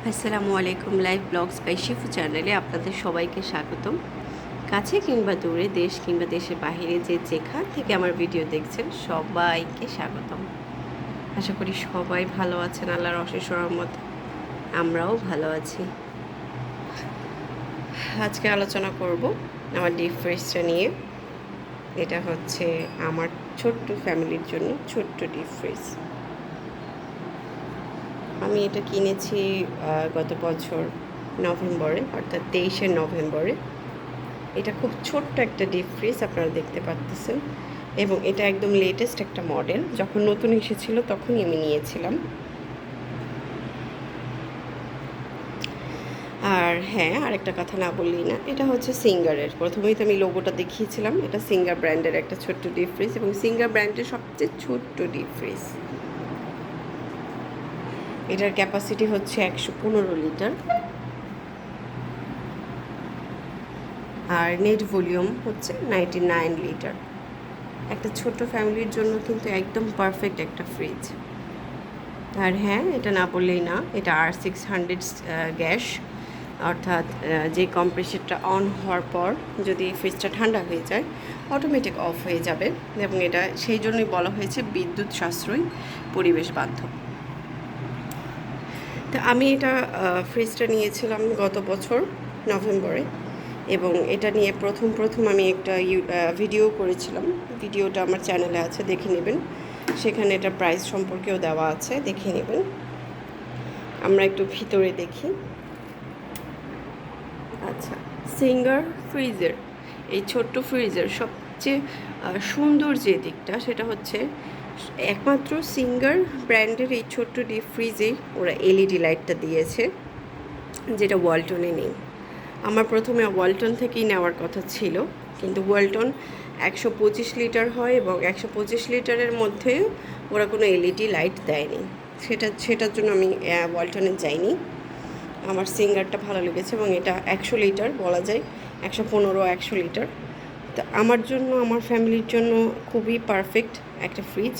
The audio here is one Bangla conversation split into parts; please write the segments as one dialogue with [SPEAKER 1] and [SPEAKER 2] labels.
[SPEAKER 1] আসসালামু আলাইকুম। লাইভ ব্লগস বাই শিফু চ্যানেলে আপনাদের সবাইকে স্বাগতম। কাছে কিংবা দূরে, দেশ কিংবা দেশের বাইরে যে যেখান থেকে আমার ভিডিও দেখছেন সবাইকে স্বাগতম। আশা করি সবাই ভালো আছেন আল্লাহর অশেষ রহমত। আমরাও ভালো আছি। আজকে আলোচনা করব আমার ডিপ ফ্রিজটা নিয়ে। এটা হচ্ছে আমার ছোট্ট ফ্যামিলির জন্য ছোট্ট ডিপ ফ্রিজ। আমি এটা কিনেছি গত বছর নভেম্বরে, অর্থাৎ 23শে নভেম্বরে। এটা খুব ছোট্ট একটা ডিপ ফ্রিজ, আপনারা দেখতে পাচ্ছেন, এবং এটা একদম লেটেস্ট একটা মডেল। যখন নতুন এসেছিল তখনই আমি নিয়েছিলাম। আর হ্যাঁ, আরেকটা কথা না বললেই না, এটা হচ্ছে সিঙ্গারের। প্রথমেই তো আমি লোগোটা দেখিয়েছিলাম, এটা সিঙ্গার ব্র্যান্ডের একটা ছোট্ট ডিপ ফ্রিজ, এবং সিঙ্গার ব্র্যান্ডের সবচেয়ে ছোট্ট ডিপ ফ্রিজ। এটার ক্যাপাসিটি হচ্ছে 115 লিটার, আর নেট ভলিউম হচ্ছে 99 লিটার। একটা ছোট ফ্যামিলির জন্য কিন্তু একদম পারফেক্ট একটা ফ্রিজ। আর হ্যাঁ, এটা না বললেই না, এটা R600 গ্যাস, অর্থাৎ যে কম্প্রেসারটা অন হওয়ার পর যদি ফ্রিজটা ঠান্ডা হয়ে যায় অটোমেটিক অফ হয়ে যাবে, এবং এটা সেই জন্যই বলা হয়েছে বিদ্যুৎ সাশ্রয়ী, পরিবেশ বান্ধব। তো আমি এটা ফ্রিজটা নিয়েছিলাম গত বছর নভেম্বরে, এবং এটা নিয়ে প্রথম আমি একটা ভিডিও করেছিলাম। ভিডিওটা আমার চ্যানেলে আছে, দেখে নেবেন। সেখানে এটা প্রাইস সম্পর্কেও দেওয়া আছে, দেখে নেবেন। আমরা একটু ভিতরে দেখি। আচ্ছা, সিঙ্গার ফ্রিজের এই ছোট্ট ফ্রিজের সবচেয়ে সুন্দর যে দিকটা, সেটা হচ্ছে একমাত্র সিঙ্গার ব্র্যান্ডের এই ছোট্ট ডিপ ফ্রিজে ওরা এলইডি লাইটটা দিয়েছে, যেটা ওয়ালটনে নেই। আমার প্রথমে ওয়ালটন থেকেই নেওয়ার কথা ছিল, কিন্তু ওয়ালটন 125 লিটার হয়, এবং 125 লিটারের মধ্যে ওরা কোনো এলইডি লাইট দেয়নি। সেটার জন্য আমি ওয়ালটনে যাইনি। আমার সিঙ্গারটা ভালো লেগেছে, এবং এটা 100 লিটার বলা যায়, 115-100 লিটার। তো আমার জন্য, আমার ফ্যামিলির জন্য খুবই পারফেক্ট একটা ফ্রিজ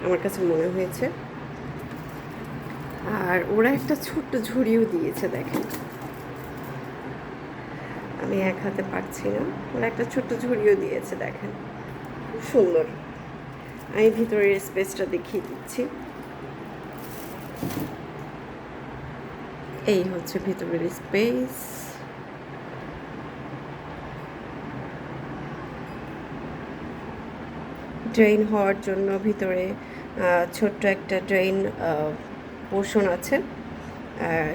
[SPEAKER 1] আমার কাছে মনে হয়েছে। আর ওরা একটা ছোট্ট ঝুড়িও দিয়েছে, দেখেন। আমি এক হাতে পারছি না, ওরা একটা ছোট্ট ঝুড়িও দিয়েছে, দেখেন, খুব সুন্দর। আমি ভিতরের স্পেসটা দেখিয়ে দিচ্ছি। এই হচ্ছে ভিতরের স্পেস। ড্রেন হওয়ার জন্য ভিতরে ছোট্ট একটা ড্রেন পোর্শন আছে।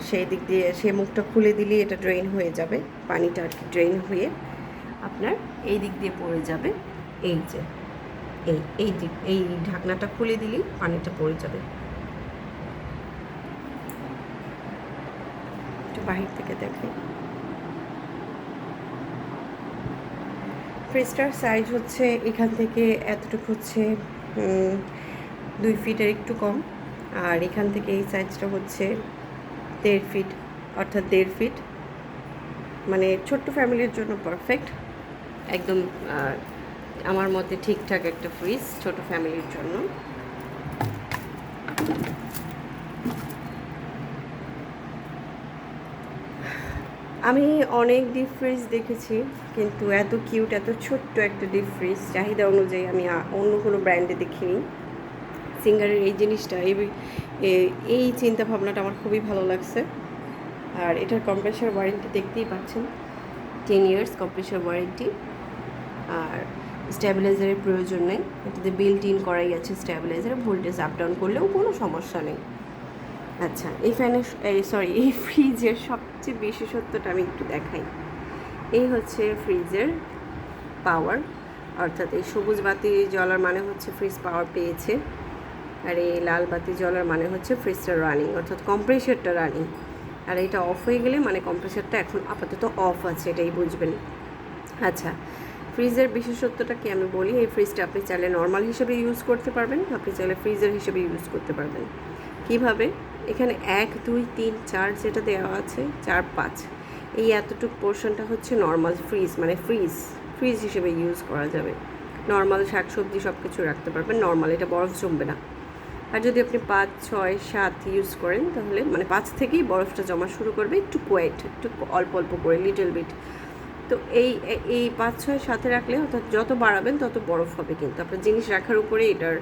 [SPEAKER 1] সেই দিক দিয়ে সে মুখটা খুলে দিলেই এটা ড্রেন হয়ে যাবে, পানিটা আর কি ড্রেন হয়ে আপনার এই দিক দিয়ে পড়ে যাবে। এই যে এই ঢাকনাটা খুলে দিলেই পানিটা পড়ে যাবে। একটু বাহির থেকে দেখে। ফ্রিজটার সাইজ হচ্ছে এখান থেকে এতটুকু, হচ্ছে 2 ফিটের একটু কম, আর এখান থেকে এই সাইজটা হচ্ছে 1.5 ফিট, অর্থাৎ 1.5 ফিট। মানে ছোট্ট ফ্যামিলির জন্য পারফেক্ট, একদম আমার মতে ঠিকঠাক একটা ফ্রিজ ছোট ফ্যামিলির জন্য। আমি অনেক ডিপ ফ্রিজ দেখেছি, কিন্তু এত কিউট, এত ছোট্ট একটা ডিপ ফ্রিজ চাহিদা অনুযায়ী আমি অন্য কোনো ব্র্যান্ডে দেখিনি। সিঙ্গারের এই জিনিসটা, এই চিন্তা ভাবনাটা আমার খুবই ভালো লাগছে। আর এটার কম্প্রেসার ওয়ারেন্টি দেখতেই পাচ্ছেন, 10 ইয়ার্স কম্প্রেসার ওয়ারেন্টি। আর স্ট্যাবিলাইজারের প্রয়োজন নেই, এটাতে বিল্ট ইন করাই আছে স্ট্যাবিলাইজার, ভোল্টেজ আপ ডাউন করলেও কোনো সমস্যা নেই। আচ্ছা, এই ফ্রিজের সবচেয়ে বিশেষত্বটা আমি একটু দেখাই। এই হচ্ছে ফ্রিজের পাওয়ার, অর্থাৎ এই সবুজ বাতি জ্বলার মানে হচ্ছে ফ্রিজ পাওয়ার পেয়েছে, আর এই লাল বাতি জ্বলার মানে হচ্ছে ফ্রিজটা রানিং, অর্থাৎ কম্প্রেসারটা রানিং। আর এটা অফ হয়ে গেলে মানে কম্প্রেসারটা এখন আপাতত অফ আছে, এটাই বুঝবেন। আচ্ছা, ফ্রিজের বিশেষত্বটা কি আমি বলি। এই ফ্রিজটা আপনি চাইলে নর্মাল হিসেবে ইউজ করতে পারবেন, আপনি চাইলে ফ্রিজার হিসেবে ইউজ করতে পারবেন। কিভাবে? এখানে 1, 2, 3, 4 যেটা দেওয়া আছে, 4, 5, এই এতটুকু পোর্শনটা হচ্ছে নর্মাল ফ্রিজ, মানে ফ্রিজ হিসেবে ইউজ করা যাবে। নর্মাল শাকসবজি সব কিছু রাখতে পারবেন নর্মাল, এটা বরফ জমবে না। আর যদি আপনি 5, 6, 7 ইউজ করেন তাহলে মানে 5 থেকেই বরফটা জমা শুরু করবে, একটু কোয়েট, একটু অল্প অল্প করে, লিটল বিট। তো এই 5, 6, 7 রাখলে অর্থাৎ যত বাড়াবেন তত বরফ হবে, কিন্তু আপনার জিনিস রাখার উপরে এটার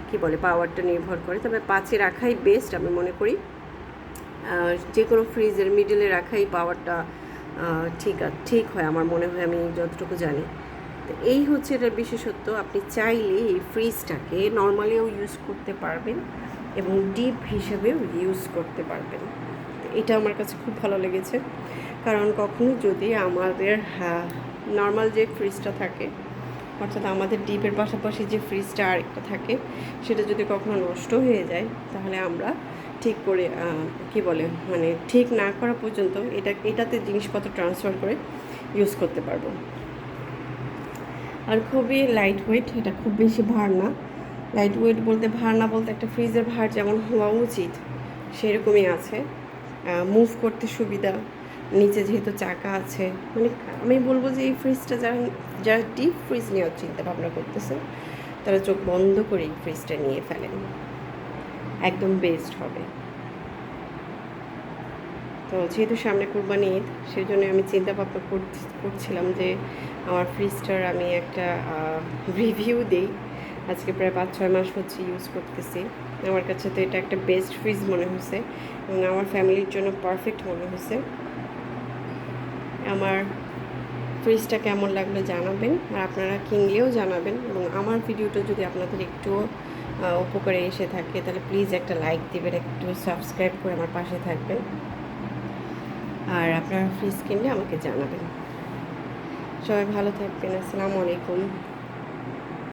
[SPEAKER 1] কী বলে পাওয়ারটা নির্ভর করে। তবে 5-এ রাখাই বেস্ট আমি মনে করি। যে কোনো ফ্রিজের মিডলে রাখাই পাওয়ারটা ঠিক হয় আমার মনে হয়, আমি যতটুকু জানি। তো এই হচ্ছে এটার বিশেষত্ব। আপনি চাইলে এই ফ্রিজটাকে নর্মালিও ইউজ করতে পারবেন এবং ডিপ হিসেবেও ইউজ করতে পারবেন। তো এটা আমার কাছে খুব ভালো লেগেছে, কারণ কখনো যদি আমাদের নর্মাল যে ফ্রিজটা থাকে, অর্থাৎ আমাদের ডিপের পাশাপাশি যে ফ্রিজটা আরেকটা থাকে, সেটা যদি কখনো নষ্ট হয়ে যায় তাহলে আমরা ঠিক করে কী বলে মানে ঠিক না করা পর্যন্ত এটাতে জিনিসপত্র ট্রান্সফার করে ইউজ করতে পারবো। আর খুবই লাইট ওয়েট, এটা খুব বেশি ভার না। লাইট ওয়েট বলতে ভার না বলতে একটা ফ্রিজের ভার যেমন হওয়া উচিত সেরকমই আছে। মুভ করতে সুবিধা, নিচে যেহেতু চাকা আছে, মানে আমি বলবো যে এই ফ্রিজটা যারা ডিপ ফ্রিজ নেওয়ার চিন্তা ভাবনা করতেছে তারা চোখ বন্ধ করে এই ফ্রিজটা নিয়ে ফেলেন, একদম বেস্ট হবে। তো যেহেতু সামনে কুরবানি ঈদ, সেই জন্য আমি চিন্তা ভাবনা করছিলাম যে আমার ফ্রিজটার আমি একটা রিভিউ দিই। আজকে প্রায় 5-6 মাস হচ্ছে ইউজ করতেছি। আমার কাছে তো এটা একটা বেস্ট ফ্রিজ মনে হয়েছে এবং আমার ফ্যামিলির জন্য পারফেক্ট মনে হয়েছে। আমার ফ্রিজটা কেমন লাগলো জানাবেন, আর আপনারা কিনলেও জানাবেন। এবং আমার ভিডিওটা যদি আপনাদের একটুও উপকারে এসে থাকে তাহলে প্লিজ একটা লাইক দেবেন, একটু সাবস্ক্রাইব করে আমার পাশে থাকবেন। আর আপনারা ফ্রিজ কিনলে আমাকে জানাবেন। সবাই ভালো থাকবেন। আসসালামু আলাইকুম।